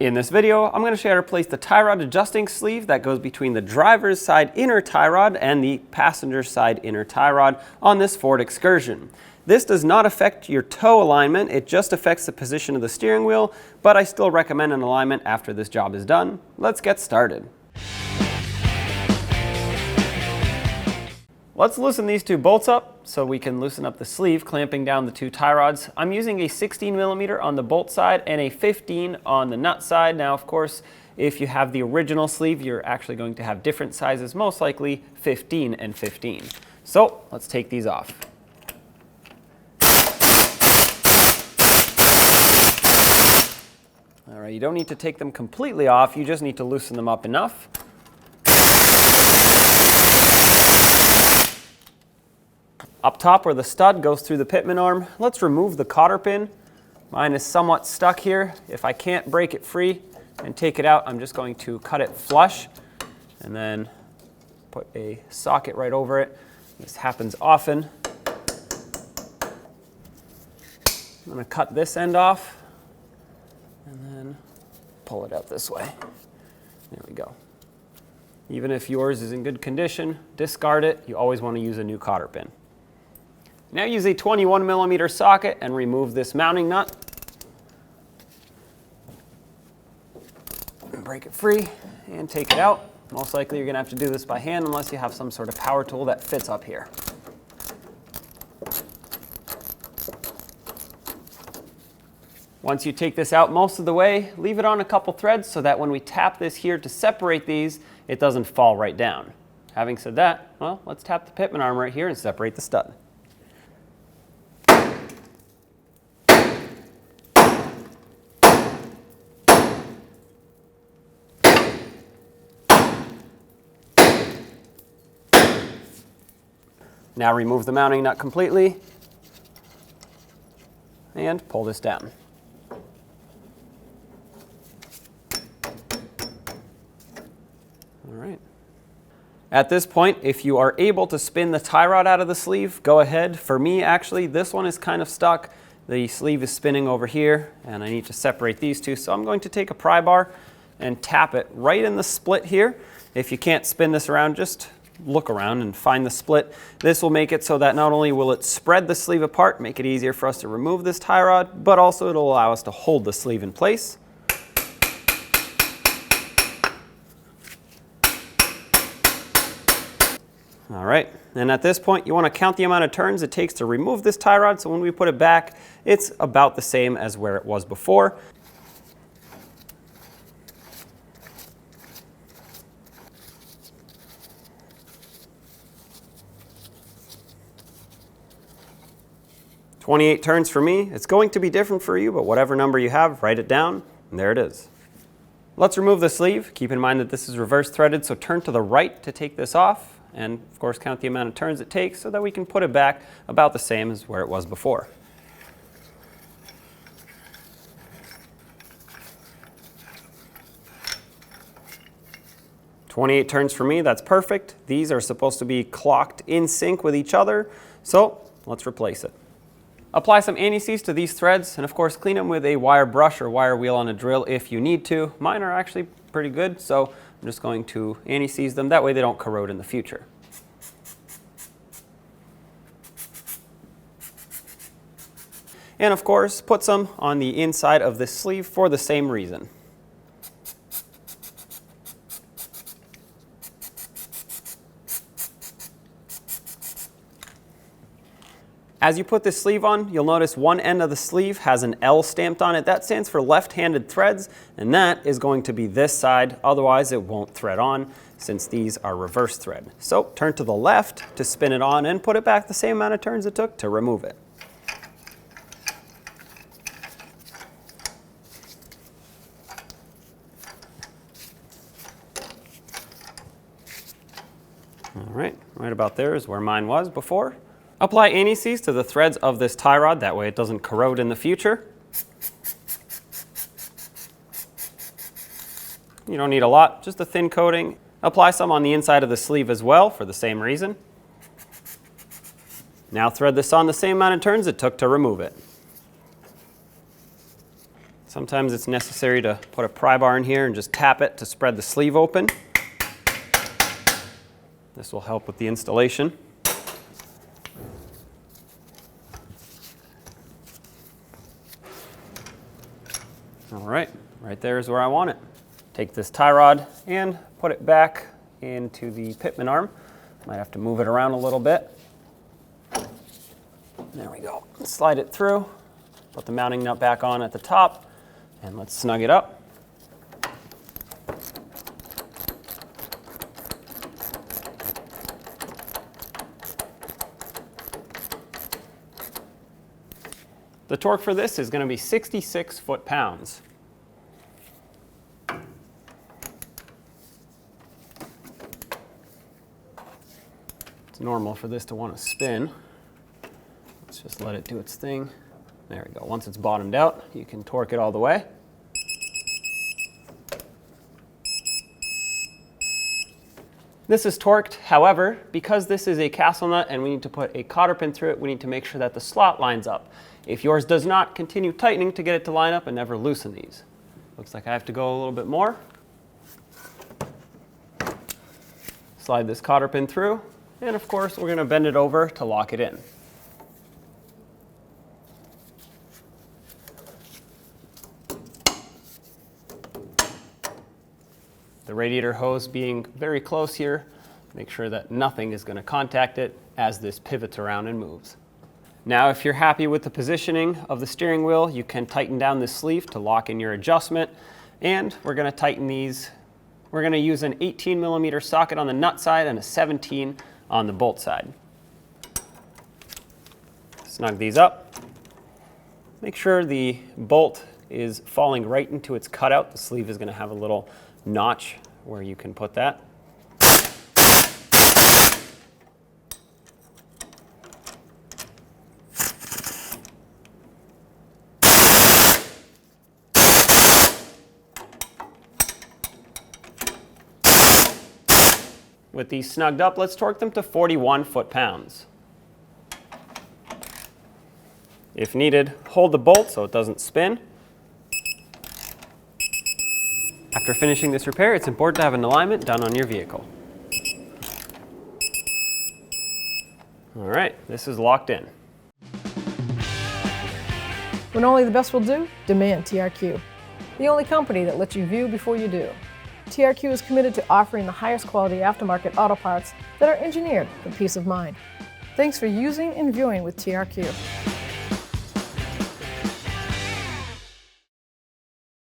In this video, I'm going to show you how to place the tie rod adjusting sleeve that goes between the driver's side inner tie rod and the passenger side inner tie rod on this Ford Excursion. This does not affect your toe alignment, it just affects the position of the steering wheel, but I still recommend an alignment after this job is done. Let's get started. Let's loosen these two bolts up so we can loosen up the sleeve, clamping down the two tie rods. I'm using a 16mm on the bolt side and a 15 on the nut side. Now, of course, if you have the original sleeve, you're actually going to have different sizes, most likely 15 and 15. So let's take these off. All right, you don't need to take them completely off, you just need to loosen them up enough. Up top where the stud goes through the pitman arm, let's remove the cotter pin. Mine is somewhat stuck here. If I can't break it free and take it out, I'm just going to cut it flush and then put a socket right over it. This happens often. I'm going to cut this end off and then pull it out this way. There we go. Even if yours is in good condition, discard it. You always want to use a new cotter pin. Now use a 21mm socket and remove this mounting nut. And break it free and take it out. Most likely you're going to have to do this by hand unless you have some sort of power tool that fits up here. Once you take this out most of the way, leave it on a couple threads so that when we tap this here to separate these, it doesn't fall right down. Having said that, well, let's tap the pitman arm right here and separate the stud. Now remove the mounting nut completely and pull this down. All right. At this point, if you are able to spin the tie rod out of the sleeve, go ahead. For me, actually, this one is kind of stuck. The sleeve is spinning over here, and I need to separate these two. So I'm going to take a pry bar and tap it right in the split here. If you can't spin this around, just look around and find the split. This will make it so that not only will it spread the sleeve apart, make it easier for us to remove this tie rod, but also it'll allow us to hold the sleeve in place. All right, and at this point you want to count the amount of turns it takes to remove this tie rod, so when we put it back, it's about the same as where it was before. "28 turns for me. It's going to be different for you, but whatever number you have, write it down, and there it is. Let's remove the sleeve. Keep in mind that this is reverse threaded, so turn to the right to take this off, and of course count the amount of turns it takes so that we can put it back about the same as where it was before. "28 turns for me, that's perfect. These are supposed to be clocked in sync with each other, so let's replace it. Apply some anti-seize to these threads, and of course clean them with a wire brush or wire wheel on a drill if you need to. Mine are actually pretty good, so I'm just going to anti-seize them. That way they don't corrode in the future. And of course, put some on the inside of this sleeve for the same reason. As you put this sleeve on, you'll notice one end of the sleeve has an L stamped on it. That stands for left-handed threads, and that is going to be this side. Otherwise, it won't thread on since these are reverse thread. So turn to the left to spin it on and put it back the same amount of turns it took to remove it. All right about there is where mine was before. Apply anti-seize to the threads of this tie rod, that way it doesn't corrode in the future. You don't need a lot, just a thin coating. Apply some on the inside of the sleeve as well for the same reason. Now thread this on the same amount of turns it took to remove it. Sometimes it's necessary to put a pry bar in here and just tap it to spread the sleeve open. This will help with the installation. All right there is where I want it. Take this tie rod and put it back into the pitman arm. Might have to move it around a little bit. There we go. Slide it through, put the mounting nut back on at the top, and let's snug it up. The torque for this is going to be 66 foot-pounds. It's normal for this to want to spin. Let's just let it do its thing. There we go. Once it's bottomed out, you can torque it all the way. This is torqued. However, because this is a castle nut and we need to put a cotter pin through it, we need to make sure that the slot lines up. If yours does not, continue tightening to get it to line up and never loosen these. Looks like I have to go a little bit more. Slide this cotter pin through, and of course we're going to bend it over to lock it in. The radiator hose being very close here, make sure that nothing is going to contact it as this pivots around and moves. Now, if you're happy with the positioning of the steering wheel, you can tighten down this sleeve to lock in your adjustment. And we're going to tighten these. We're going to use an 18mm socket on the nut side and a 17 on the bolt side. Snug these up. Make sure the bolt is falling right into its cutout. The sleeve is going to have a little notch where you can put that. With these snugged up, let's torque them to 41 foot-pounds. If needed, hold the bolt so it doesn't spin. After finishing this repair, it's important to have an alignment done on your vehicle. All right, this is locked in. When only the best will do, demand TRQ. The only company that lets you view before you do. TRQ is committed to offering the highest quality aftermarket auto parts that are engineered for peace of mind. Thanks for using and viewing with TRQ.